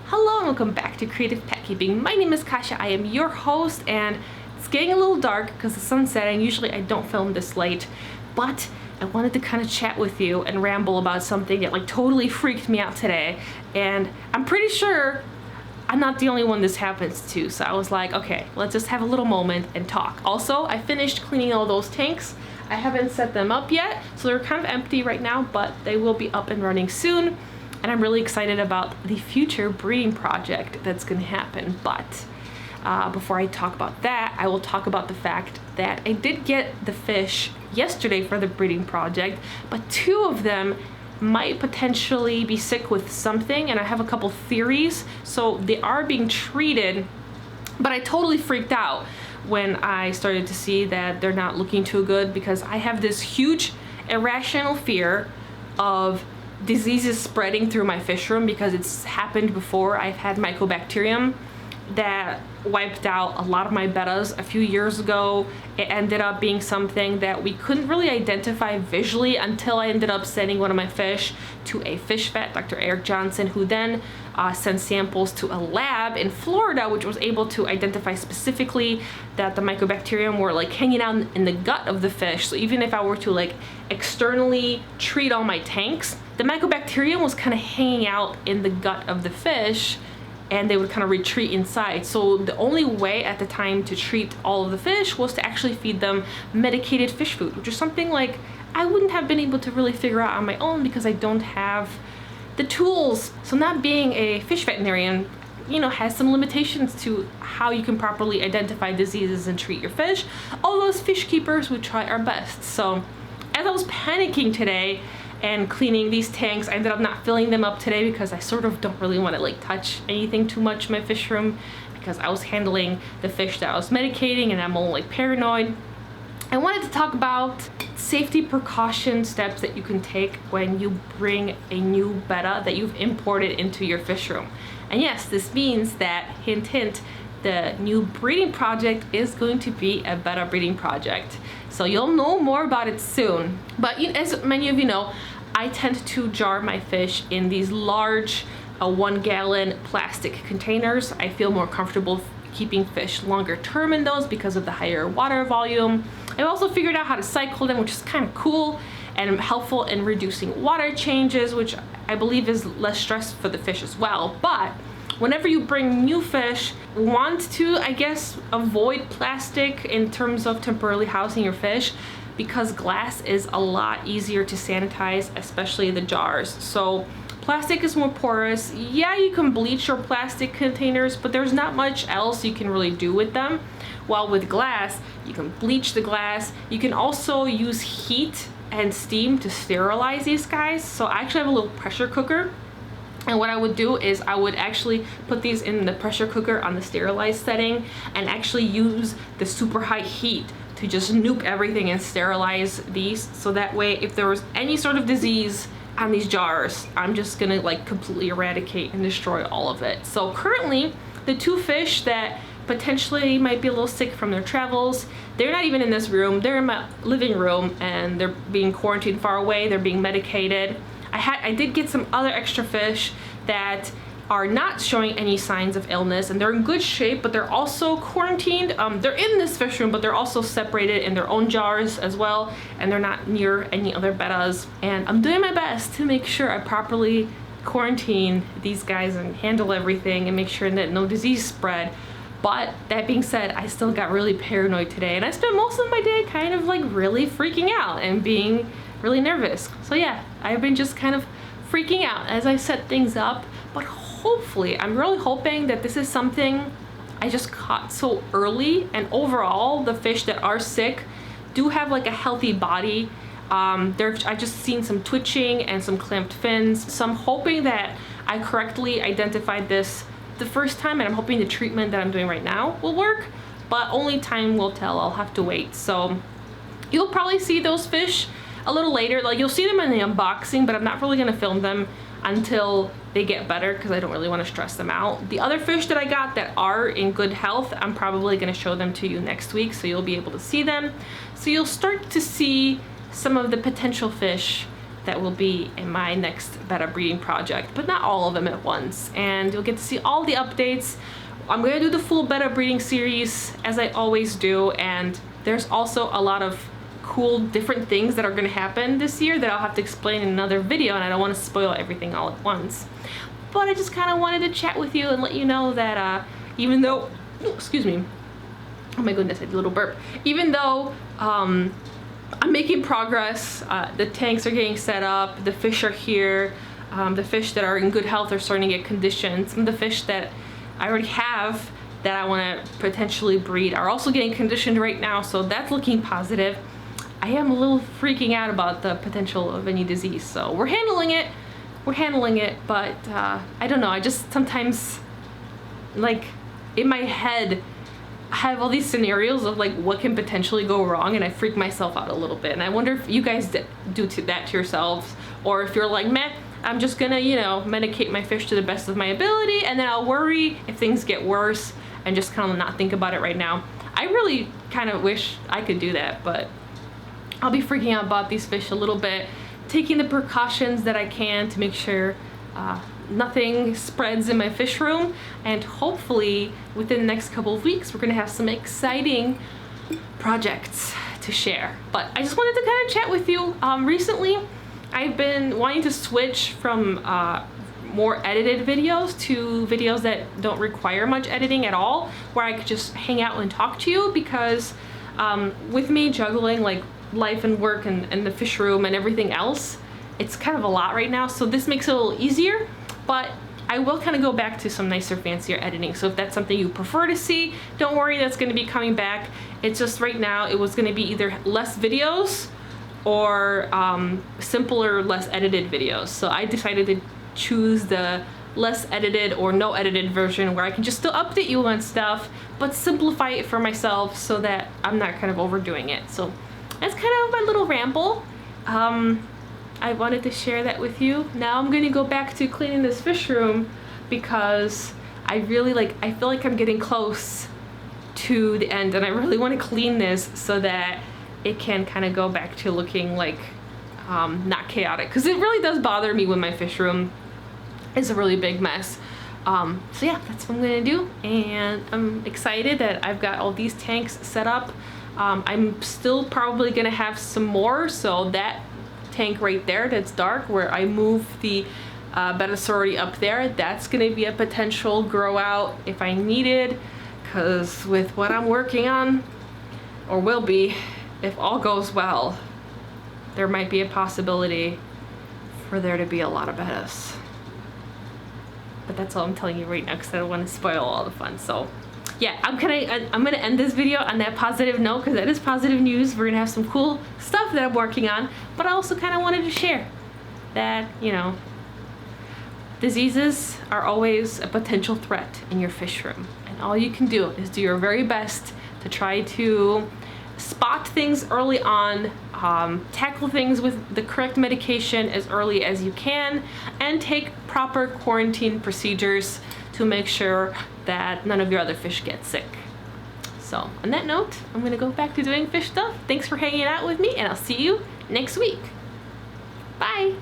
Hello and welcome back to Creative Pet Keeping. My name is Kasha. I am your host, and it's getting a little dark because the sun's setting. Usually I don't film this late, but I wanted to kind of chat with you and ramble about something that totally freaked me out today. And I'm pretty sure I'm not the only one this happens to. So I was like, okay, let's just have a little moment and talk. Also, I finished cleaning all those tanks. I haven't set them up yet, so they're kind of empty right now, but they will be up and running soon. And I'm really excited about the future breeding project that's going to happen. But before I talk about that, I will talk about the fact that I did get the fish yesterday for the breeding project, but two of them might potentially be sick with something, and I have a couple theories. So they are being treated, but I totally freaked out when I started to see that they're not looking too good, because I have this huge irrational fear of diseases spreading through my fish room, because it's happened before. I've had mycobacterium that wiped out a lot of my bettas a few years ago. It ended up being something that we couldn't really identify visually until I ended up sending one of my fish to a fish vet, Dr. Eric Johnson, who then sent samples to a lab in Florida, which was able to identify specifically that the mycobacterium were hanging out in the gut of the fish. So even if I were to externally treat all my tanks, the mycobacterium was kind of hanging out in the gut of the fish, and they would kind of retreat inside. So the only way at the time to treat all of the fish was to actually feed them medicated fish food, which is something I wouldn't have been able to really figure out on my own because I don't have the tools. So not being a fish veterinarian, has some limitations to how you can properly identify diseases and treat your fish. All those fish keepers would try our best. So as I was panicking today and cleaning these tanks, I ended up not filling them up today because I sort of don't really want to touch anything too much in my fish room, because I was handling the fish that I was medicating and I'm all paranoid. I wanted to talk about safety precaution steps that you can take when you bring a new betta that you've imported into your fish room. And yes, this means that, hint hint, the new breeding project is going to be a betta breeding project. So you'll know more about it soon. But as many of you know, I tend to jar my fish in these large 1 gallon plastic containers. I feel more comfortable keeping fish longer term in those because of the higher water volume. I've also figured out how to cycle them, which is kind of cool and helpful in reducing water changes, which I believe is less stress for the fish as well. But whenever you bring new fish, want to, I guess, avoid plastic in terms of temporarily housing your fish, because glass is a lot easier to sanitize, especially the jars. So plastic is more porous. Yeah, you can bleach your plastic containers, but there's not much else you can really do with them. While with glass, you can bleach the glass. You can also use heat and steam to sterilize these guys. So I actually have a little pressure cooker. And what I would do is I would actually put these in the pressure cooker on the sterilized setting and actually use the super high heat to just nuke everything and sterilize these. So that way, if there was any sort of disease on these jars, I'm just gonna completely eradicate and destroy all of it. So currently, the two fish that potentially might be a little sick from their travels, they're not even in this room. They're in my living room and they're being quarantined far away. They're being medicated. I did get some other extra fish that are not showing any signs of illness, and they're in good shape, but they're also quarantined. They're in this fish room, but they're also separated in their own jars as well, and they're not near any other bettas. And I'm doing my best to make sure I properly quarantine these guys and handle everything and make sure that no disease spread. But that being said, I still got really paranoid today, and I spent most of my day kind of really freaking out and being really nervous. So yeah, I've been just kind of freaking out as I set things up, but hopefully, I'm really hoping that this is something I just caught so early, and overall the fish that are sick do have a healthy body. I just seen some twitching and some clamped fins, so I'm hoping that I correctly identified this the first time, and I'm hoping the treatment that I'm doing right now will work, but only time will tell. I'll have to wait. So you'll probably see those fish a little later. You'll see them in the unboxing, but I'm not really gonna film them until they get better because I don't really want to stress them out. The other fish that I got that are in good health, I'm probably gonna show them to you next week, so you'll be able to see them. So you'll start to see some of the potential fish that will be in my next betta breeding project, but not all of them at once. And you'll get to see all the updates. I'm gonna do the full betta breeding series as I always do, and there's also a lot of cool different things that are gonna happen this year that I'll have to explain in another video, and I don't want to spoil everything all at once. But I just kind of wanted to chat with you and let you know that even though, excuse me, oh my goodness, I did a little burp. Even though I'm making progress, the tanks are getting set up, the fish are here, the fish that are in good health are starting to get conditioned. Some of the fish that I already have that I want to potentially breed are also getting conditioned right now, so that's looking positive. I am a little freaking out about the potential of any disease, so we're handling it, but I don't know, I just sometimes, like, in my head, I have all these scenarios of like what can potentially go wrong, and I freak myself out a little bit. And I wonder if you guys do that to yourselves, or if you're like, meh, I'm just gonna, you know, medicate my fish to the best of my ability, and then I'll worry if things get worse and just kind of not think about it right now. I really kind of wish I could do that, but I'll be freaking out about these fish a little bit, taking the precautions that I can to make sure nothing spreads in my fish room, and hopefully within the next couple of weeks we're gonna have some exciting projects to share. But I just wanted to kind of chat with you. Recently I've been wanting to switch from more edited videos to videos that don't require much editing at all, where I could just hang out and talk to you, because with me juggling like life and work and the fish room and everything else, it's kind of a lot right now, so this makes it a little easier. But I will kind of go back to some nicer, fancier editing, so if that's something you prefer to see, don't worry, that's going to be coming back. It's just right now it was going to be either less videos or simpler, less edited videos, so I decided to choose the less edited or no edited version, where I can just still update you on stuff but simplify it for myself so that I'm not kind of overdoing it. So that's kind of my little ramble. I wanted to share that with you. Now I'm gonna go back to cleaning this fish room, because I feel like I'm getting close to the end, and I really want to clean this so that it can kind of go back to looking like not chaotic, because it really does bother me when my fish room is a really big mess. So yeah, that's what I'm gonna do, and I'm excited that I've got all these tanks set up. I'm still probably gonna have some more, so that tank right there that's dark, where I move the betta sorority up there, that's gonna be a potential grow out if I needed, because with what I'm working on, or will be, if all goes well, there might be a possibility for there to be a lot of bettas. But that's all I'm telling you right now, because I don't want to spoil all the fun. So yeah, I'm gonna end this video on that positive note, because that is positive news. We're gonna have some cool stuff that I'm working on, but I also kind of wanted to share that, you know, diseases are always a potential threat in your fish room, and all you can do is do your very best to try to spot things early on, tackle things with the correct medication as early as you can, and take proper quarantine procedures to make sure that none of your other fish get sick. So on that note, I'm gonna go back to doing fish stuff. Thanks for hanging out with me, and I'll see you next week. Bye.